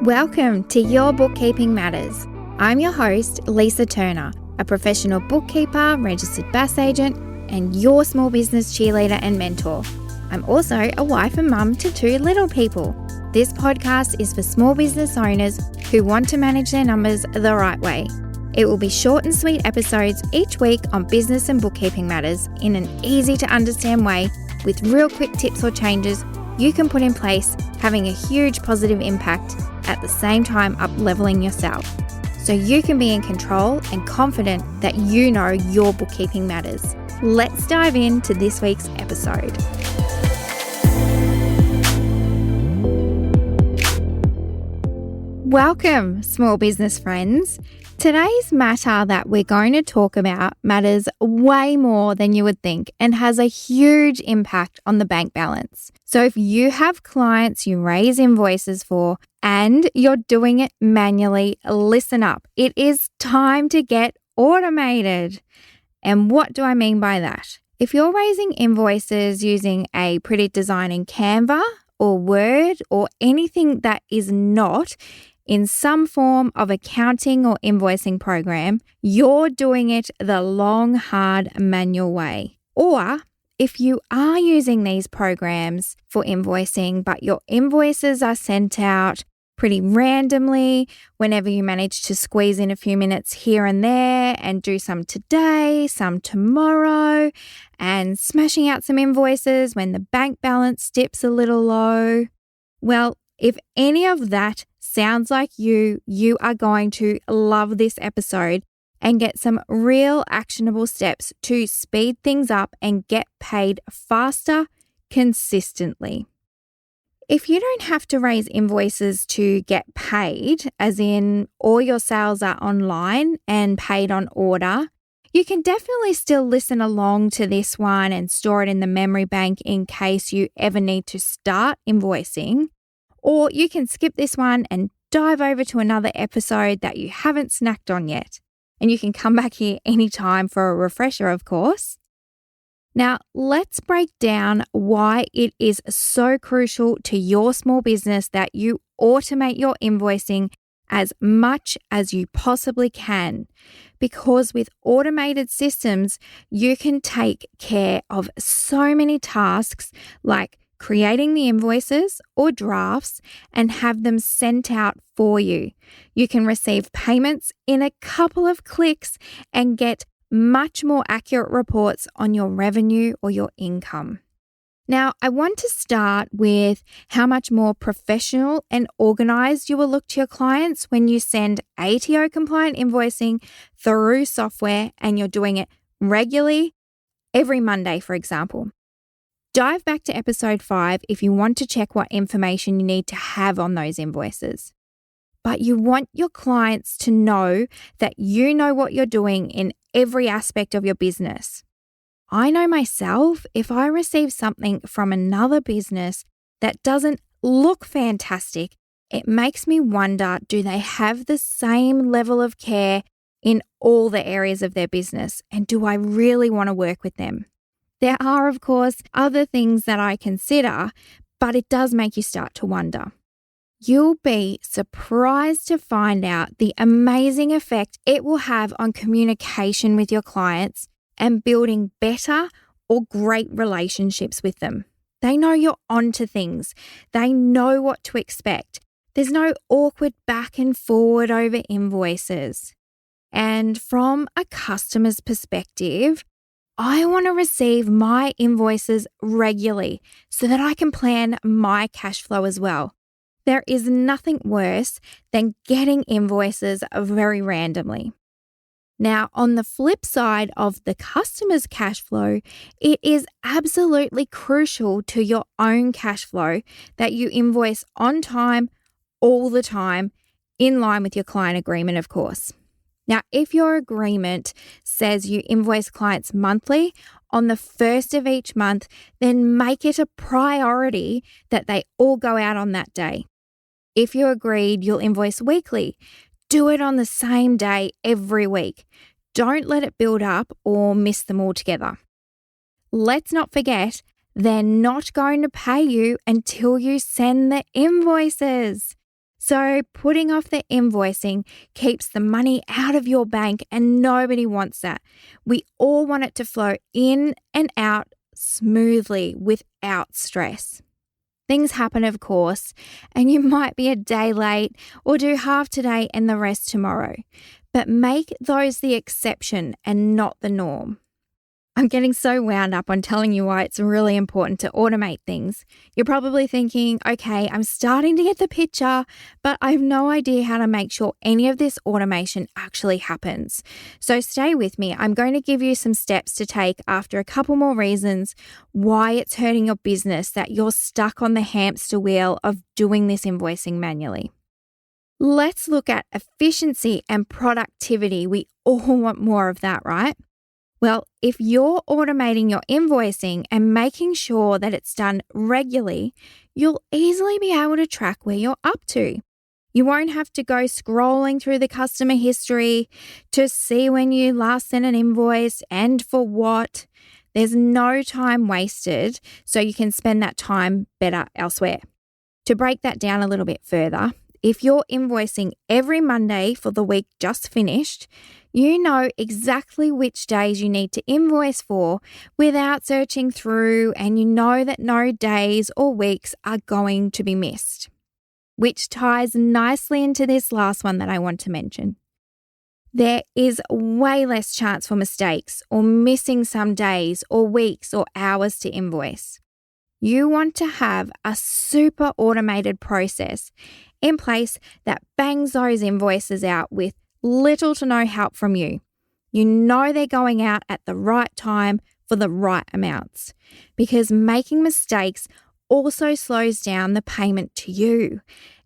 Welcome to Your Bookkeeping Matters. I'm your host, Lisa Turner, a professional bookkeeper, registered BAS agent, and your small business cheerleader and mentor. I'm also a wife and mum to two little people. This podcast is for small business owners who want to manage their numbers the right way. It will be short and sweet episodes each week on business and bookkeeping matters in an easy to understand way with real quick tips or changes you can put in place, having a huge positive impact at the same time up-leveling yourself, so you can be in control and confident that you know your bookkeeping matters. Let's dive into this week's episode. Welcome, small business friends. Today's matter that we're going to talk about matters way more than you would think and has a huge impact on the bank balance. So if you have clients you raise invoices for and you're doing it manually, listen up. It is time to get automated. And what do I mean by that? If you're raising invoices using a pretty design in Canva or Word or anything that is not in some form of accounting or invoicing program, you're doing it the long, hard, manual way. Or if you are using these programs for invoicing, but your invoices are sent out pretty randomly whenever you manage to squeeze in a few minutes here and there and do some today, some tomorrow, and smashing out some invoices when the bank balance dips a little low. Well, if any of that sounds like you are going to love this episode and get some real actionable steps to speed things up and get paid faster consistently. If you don't have to raise invoices to get paid, as in all your sales are online and paid on order, you can definitely still listen along to this one and store it in the memory bank in case you ever need to start invoicing. Or you can skip this one and dive over to another episode that you haven't snacked on yet. And you can come back here anytime for a refresher, of course. Now, let's break down why it is so crucial to your small business that you automate your invoicing as much as you possibly can. Because with automated systems, you can take care of so many tasks like creating the invoices or drafts and have them sent out for you. You can receive payments in a couple of clicks and get much more accurate reports on your revenue or your income. Now, I want to start with how much more professional and organized you will look to your clients when you send ATO compliant invoicing through software and you're doing it regularly every Monday, for example. Dive back to episode 5 if you want to check what information you need to have on those invoices. But you want your clients to know that you know what you're doing in every aspect of your business. I know myself, if I receive something from another business that doesn't look fantastic, it makes me wonder, do they have the same level of care in all the areas of their business? And do I really want to work with them? There are, of course, other things that I consider, but it does make you start to wonder. You'll be surprised to find out the amazing effect it will have on communication with your clients and building better or great relationships with them. They know you're onto things. They know what to expect. There's no awkward back and forward over invoices. And from a customer's perspective, I want to receive my invoices regularly so that I can plan my cash flow as well. There is nothing worse than getting invoices very randomly. Now, on the flip side of the customer's cash flow, it is absolutely crucial to your own cash flow that you invoice on time, all the time, in line with your client agreement, of course. Now, if your agreement says you invoice clients monthly on the first of each month, then make it a priority that they all go out on that day. If you agreed you'll invoice weekly, do it on the same day every week. Don't let it build up or miss them altogether. Let's not forget, they're not going to pay you until you send the invoices. So putting off the invoicing keeps the money out of your bank, and nobody wants that. We all want it to flow in and out smoothly without stress. Things happen, of course, and you might be a day late or do half today and the rest tomorrow. But make those the exception and not the norm. I'm getting so wound up on telling you why it's really important to automate things. You're probably thinking, okay, I'm starting to get the picture, but I have no idea how to make sure any of this automation actually happens. So stay with me. I'm going to give you some steps to take after a couple more reasons why it's hurting your business that you're stuck on the hamster wheel of doing this invoicing manually. Let's look at efficiency and productivity. We all want more of that, right? Well, if you're automating your invoicing and making sure that it's done regularly, you'll easily be able to track where you're up to. You won't have to go scrolling through the customer history to see when you last sent an invoice and for what. There's no time wasted, so you can spend that time better elsewhere. To break that down a little bit further, if you're invoicing every Monday for the week just finished, you know exactly which days you need to invoice for without searching through, and you know that no days or weeks are going to be missed. Which ties nicely into this last one that I want to mention. There is way less chance for mistakes or missing some days or weeks or hours to invoice. You want to have a super automated process in place that bangs those invoices out with little to no help from you. You know they're going out at the right time for the right amounts, because making mistakes also slows down the payment to you.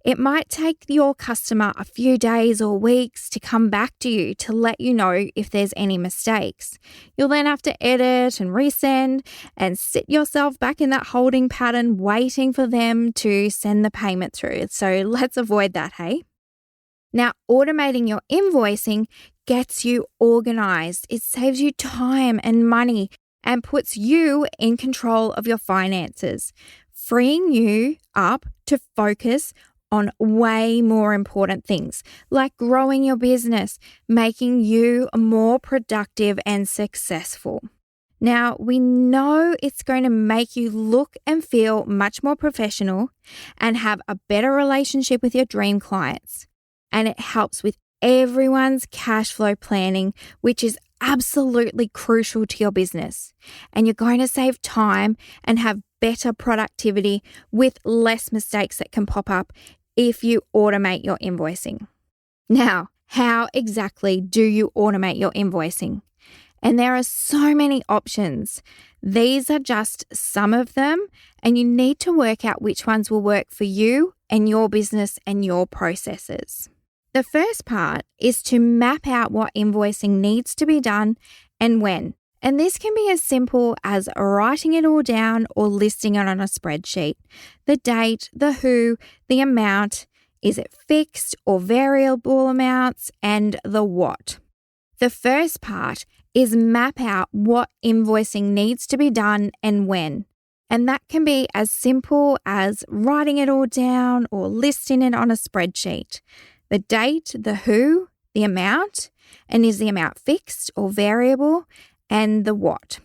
It might take your customer a few days or weeks to come back to you to let you know if there's any mistakes. You'll then have to edit and resend and sit yourself back in that holding pattern waiting for them to send the payment through. So let's avoid that, hey? Now, automating your invoicing gets you organized. It saves you time and money and puts you in control of your finances, freeing you up to focus on way more important things like growing your business, making you more productive and successful. Now, we know it's going to make you look and feel much more professional and have a better relationship with your dream clients. And it helps with everyone's cash flow planning, which is absolutely crucial to your business. And you're going to save time and have better productivity with less mistakes that can pop up if you automate your invoicing. Now, how exactly do you automate your invoicing? And there are so many options. These are just some of them, and you need to work out which ones will work for you and your business and your processes. The first part is to map out what invoicing needs to be done and when. And this can be as simple as writing it all down or listing it on a spreadsheet. The date, the who, the amount, is it fixed or variable amounts, and the what. The first part is map out what invoicing needs to be done and when. And that can be as simple as writing it all down or listing it on a spreadsheet. The date, the who, the amount, and is the amount fixed or variable, and the what.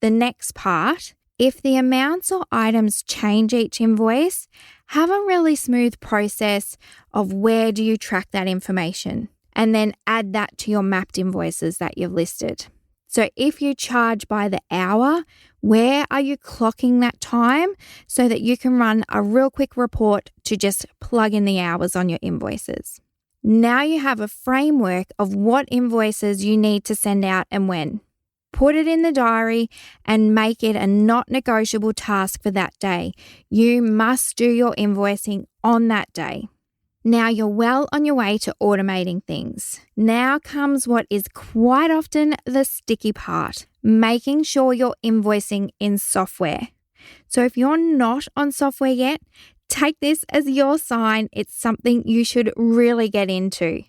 The next part, if the amounts or items change each invoice, have a really smooth process of where do you track that information, and then add that to your mapped invoices that you've listed. So if you charge by the hour, where are you clocking that time so that you can run a real quick report to just plug in the hours on your invoices? Now you have a framework of what invoices you need to send out and when. Put it in the diary and make it a not negotiable task for that day. You must do your invoicing on that day. Now you're well on your way to automating things. Now comes what is quite often the sticky part, making sure you're invoicing in software. So if you're not on software yet, take this as your sign it's something you should really get into.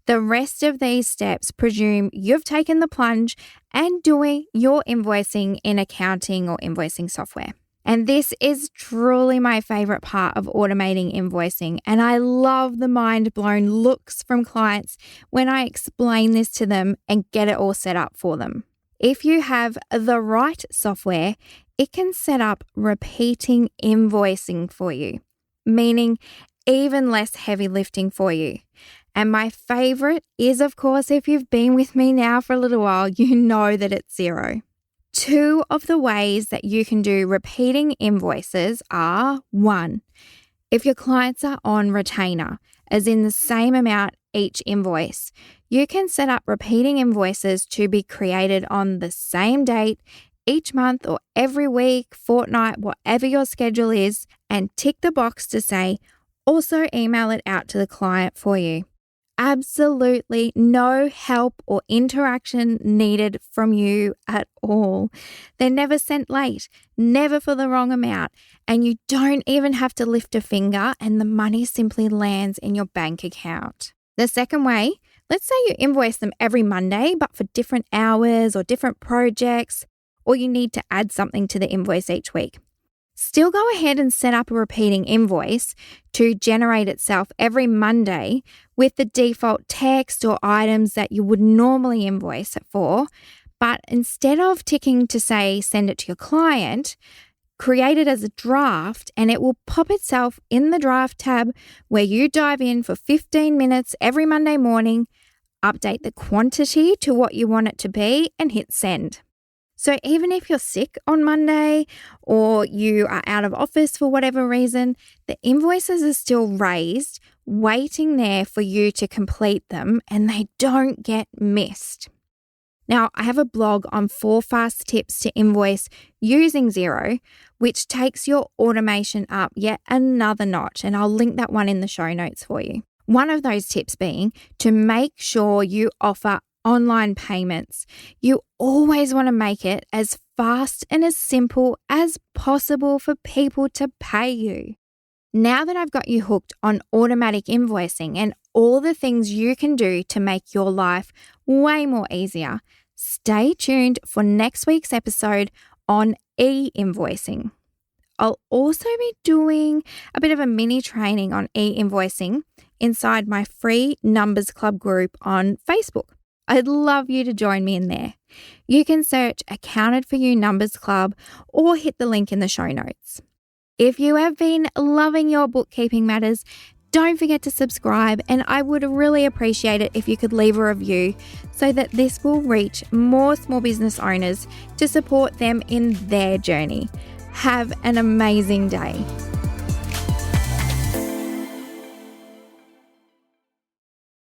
The rest of these steps presume you've taken the plunge and doing your invoicing in accounting or invoicing software. And this is truly my favorite part of automating invoicing. And I love the mind-blown looks from clients when I explain this to them and get it all set up for them. If you have the right software, it can set up repeating invoicing for you, meaning even less heavy lifting for you. And my favorite is, of course, if you've been with me now for a little while, you know that it's Xero. Two of the ways that you can do repeating invoices are: 1, if your clients are on retainer, as in the same amount each invoice, you can set up repeating invoices to be created on the same date each month or every week, fortnight, whatever your schedule is, and tick the box to say, also email it out to the client for you. Absolutely no help or interaction needed from you at all. They're never sent late, never for the wrong amount, and you don't even have to lift a finger, and the money simply lands in your bank account. The second way, let's say you invoice them every Monday, but for different hours or different projects, or you need to add something to the invoice each week. Still go ahead and set up a repeating invoice to generate itself every Monday with the default text or items that you would normally invoice it for. But instead of ticking to say send it to your client, create it as a draft, and it will pop itself in the draft tab where you dive in for 15 minutes every Monday morning, update the quantity to what you want it to be, and hit send. So even if you're sick on Monday or you are out of office for whatever reason, the invoices are still raised, waiting there for you to complete them, and they don't get missed. Now, I have a blog on 4 fast tips to invoice using Xero, which takes your automation up yet another notch, and I'll link that one in the show notes for you. One of those tips being to make sure you offer online payments. You always want to make it as fast and as simple as possible for people to pay you. Now that I've got you hooked on automatic invoicing and all the things you can do to make your life way more easier, stay tuned for next week's episode on e-invoicing. I'll also be doing a bit of a mini training on e-invoicing inside my free Numbers Club group on Facebook. I'd love you to join me in there. You can search Accounted For You Numbers Club or hit the link in the show notes. If you have been loving your bookkeeping matters, don't forget to subscribe, and I would really appreciate it if you could leave a review so that this will reach more small business owners to support them in their journey. Have an amazing day.